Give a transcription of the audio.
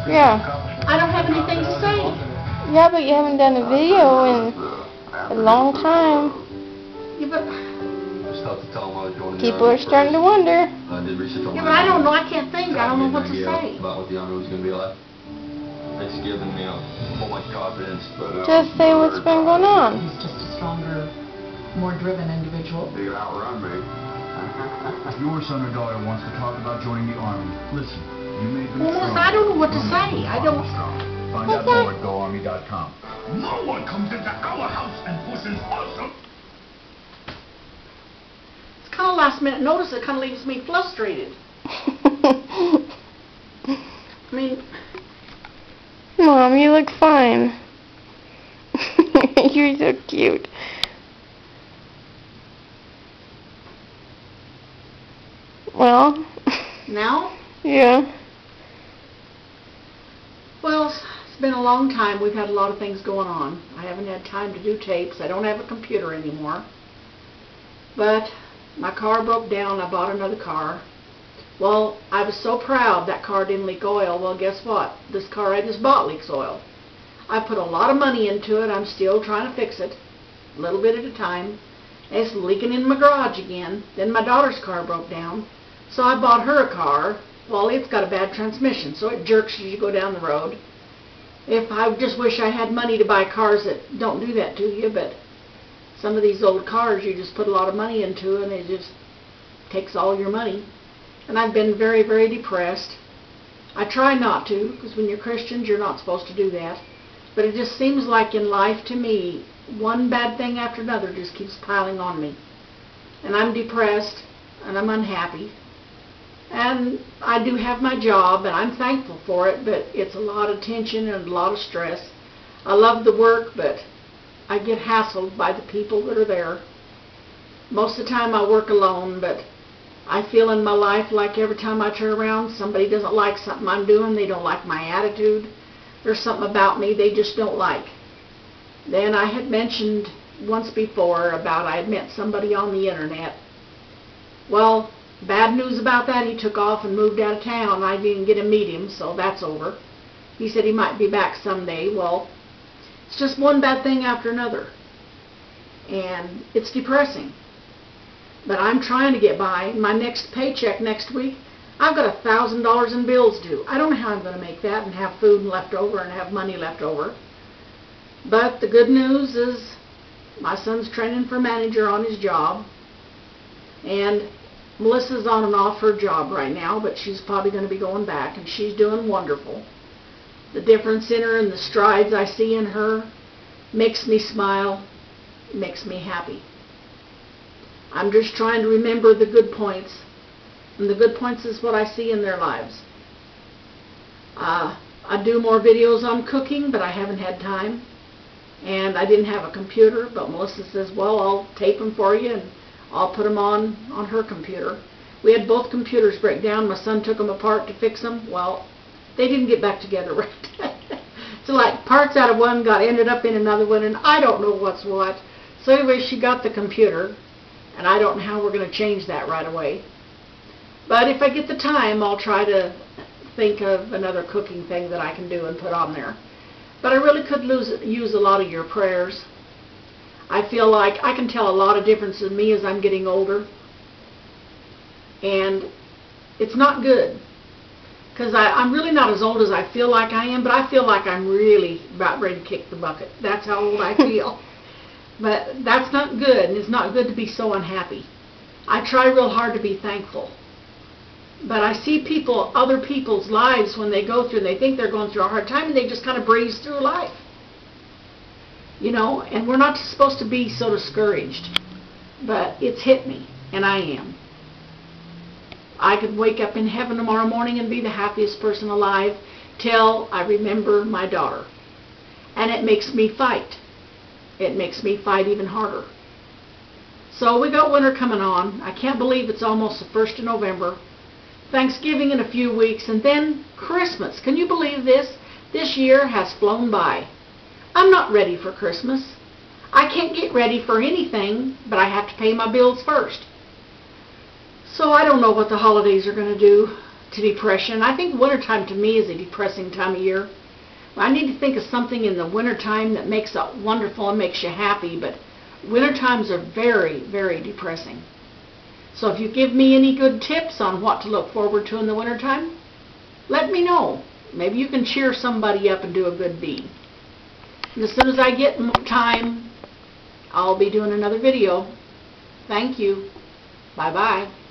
Yeah. I don't have anything to say. Yeah, but you haven't done a video in a long time. Yeah, but People are starting to wonder. yeah, but I don't know. I can't think. I don't know what to say. About what the Army was going to be like. It's given me a whole bunch of confidence, but Just say what's been going on. He's just a stronger, more driven individual. You outrun me. Your son or daughter wants to talk about joining the Army. Listen, you made them strong. I don't know what to say. I don't. Find out more at GoArmy.com. No one comes into our house and pushes us. It's kind of last minute notice. It kind of leaves me frustrated. I mean, Mom, you look fine. You're so cute. Well. now? Yeah. Well, it's been a long time. We've had a lot of things going on. I haven't had time to do tapes. I don't have a computer anymore. But my car broke down. I bought another car. Well, I was so proud that car didn't leak oil. Well, guess what? This car I just bought leaks oil. I put a lot of money into it. I'm still trying to fix it, a little bit at a time. It's leaking in my garage again. Then my daughter's car broke down, so I bought her a car. Well, it's got a bad transmission, so it jerks as you go down the road. I just wish I had money to buy cars that don't do that to you, but some of these old cars you just put a lot of money into and it just takes all your money. And I've been very, very depressed. I try not to, because when you're Christians, you're not supposed to do that. But it just seems like in life to me, one bad thing after another just keeps piling on me. And I'm depressed, and I'm unhappy. And I do have my job, and I'm thankful for it, but it's a lot of tension and a lot of stress. I love the work, but I get hassled by the people that are there. Most of the time I work alone, but I feel in my life like every time I turn around, somebody doesn't like something I'm doing. They don't like my attitude. There's something about me they just don't like. Then I had mentioned once before about I had met somebody on the internet. Well, bad news about that. He took off and moved out of town. I didn't get to meet him, so that's over. He said he might be back someday. Well, it's just one bad thing after another. And it's depressing. But I'm trying to get by. My next paycheck next week, I've got $1,000 in bills due. I don't know how I'm going to make that and have food left over and have money left over. But the good news is my son's training for manager on his job. And Melissa's on and off her job right now, but she's probably going to be going back, and she's doing wonderful. The difference in her and the strides I see in her makes me smile, makes me happy. I'm just trying to remember the good points, and the good points is what I see in their lives. I do more videos on cooking, but I haven't had time, and I didn't have a computer, but Melissa says, well, I'll tape them for you, and I'll put them on her computer. We had both computers break down. My son took them apart to fix them. Well, they didn't get back together right. So like parts out of one ended up in another one, and I don't know what's what. So anyway, she got the computer. And I don't know how we're going to change that right away. But if I get the time, I'll try to think of another cooking thing that I can do and put on there. But I really could use a lot of your prayers. I feel like I can tell a lot of difference in me as I'm getting older. And it's not good. Because I'm really not as old as I feel like I am, but I feel like I'm really about ready to kick the bucket. That's how old I feel. But that's not good, and it's not good to be so unhappy. I try real hard to be thankful. But I see other people's lives when they go through, and they think they're going through a hard time, and they just kind of breeze through life. You know, and we're not supposed to be so discouraged. But it's hit me, and I am. I could wake up in heaven tomorrow morning and be the happiest person alive till I remember my daughter. And it makes me fight. It makes me fight even harder. So we got winter coming on. I can't believe it's almost the 1st of November. Thanksgiving in a few weeks, and then Christmas. Can you believe this? This year has flown by. I'm not ready for Christmas. I can't get ready for anything, but I have to pay my bills first. So I don't know what the holidays are going to do to depression. I think wintertime to me is a depressing time of year. I need to think of something in the wintertime that makes it wonderful and makes you happy, but winter times are very, very depressing. So if you give me any good tips on what to look forward to in the wintertime, let me know. Maybe you can cheer somebody up and do a good deed. And as soon as I get time, I'll be doing another video. Thank you. Bye-bye.